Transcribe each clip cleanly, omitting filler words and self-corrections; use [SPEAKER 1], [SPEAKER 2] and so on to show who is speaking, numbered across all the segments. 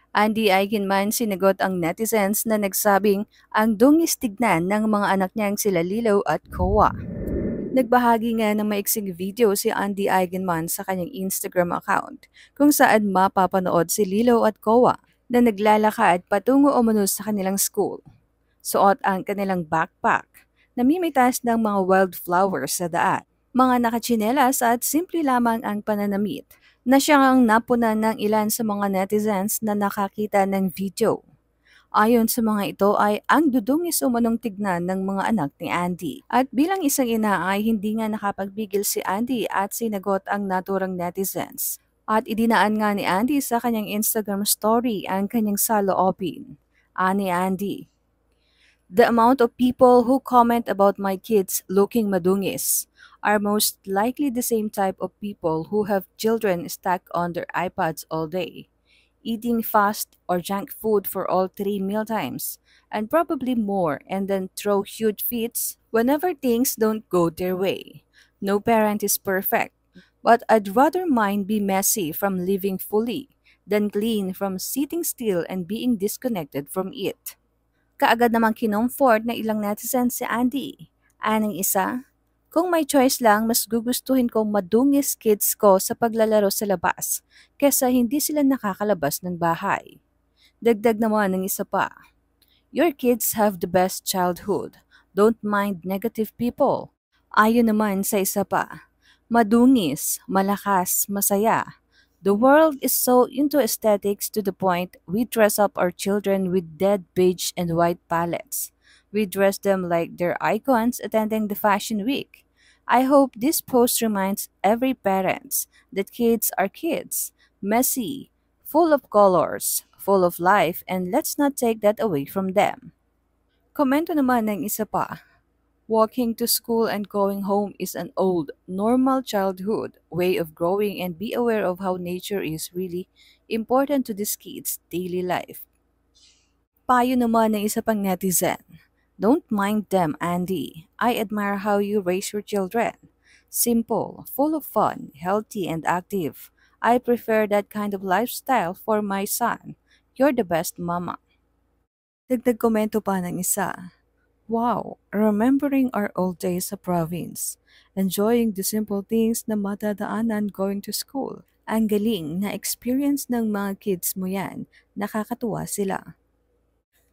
[SPEAKER 1] Andy Eigenman sinagot ang netizens na nagsabing ang dungis tignan ng mga anak niyang sila Lilo at Koa. Nagbahagi nga ng maiksing video si Andy Eigenman sa kanyang Instagram account kung saan mapapanood si Lilo at Koa na naglalakad patungo umano sa kanilang school. Suot ang kanilang backpack, namimitas ng mga wildflowers sa daan. Mga nakatsinelas at simple lamang ang pananamit na siyang napunan ng ilan sa mga netizens na nakakita ng video. Ayon sa mga ito ay ang dudungis umanong tignan ng mga anak ni Andy. At bilang isang ina ay hindi nga nakapagbigil si Andy at sinagot ang naturang netizens. At idinaan nga ni Andy sa kanyang Instagram story ang kanyang saloobin. Ani Andy, the amount of people who comment about my kids looking madungis are most likely the same type of people who have children stuck on their iPads all day, eating fast or junk food for all three mealtimes, and probably more, and then throw huge fits whenever things don't go their way. No parent is perfect, but I'd rather mine be messy from living fully than clean from sitting still and being disconnected from it. Kaagad namang kinomfort na ilang netizens si Andy. Anong isa, kung may choice lang, mas gugustuhin kong madungis kids ko sa paglalaro sa labas kesa hindi sila nakakalabas ng bahay. Dagdag naman ng isa pa, your kids have the best childhood. Don't mind negative people. Ayon naman sa isa pa, madungis, malakas, masaya. The world is so into aesthetics to the point we dress up our children with dead beige and white palettes. We dress them like they're icons attending the fashion week. I hope this post reminds every parents that kids are kids, messy, full of colors, full of life, and let's not take that away from them. Komento naman ng isa pa. Walking to school and going home is an old, normal childhood way of growing, and be aware of how nature is really important to this kid's daily life. Payo naman ng isa pang netizen. Don't mind them, Andy. I admire how you raise your children. Simple, full of fun, healthy, and active. I prefer that kind of lifestyle for my son. You're the best mama. Dagdag komento pa ng isa. Wow, remembering our old days sa province. Enjoying the simple things na matadaanan going to school. Ang galing na experience ng mga kids mo yan. Nakakatuwa sila.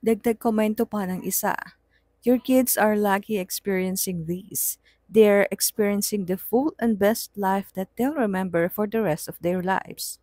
[SPEAKER 1] Dagdag komento pa ng isa. Your kids are lucky experiencing these. They're experiencing the full and best life that they'll remember for the rest of their lives.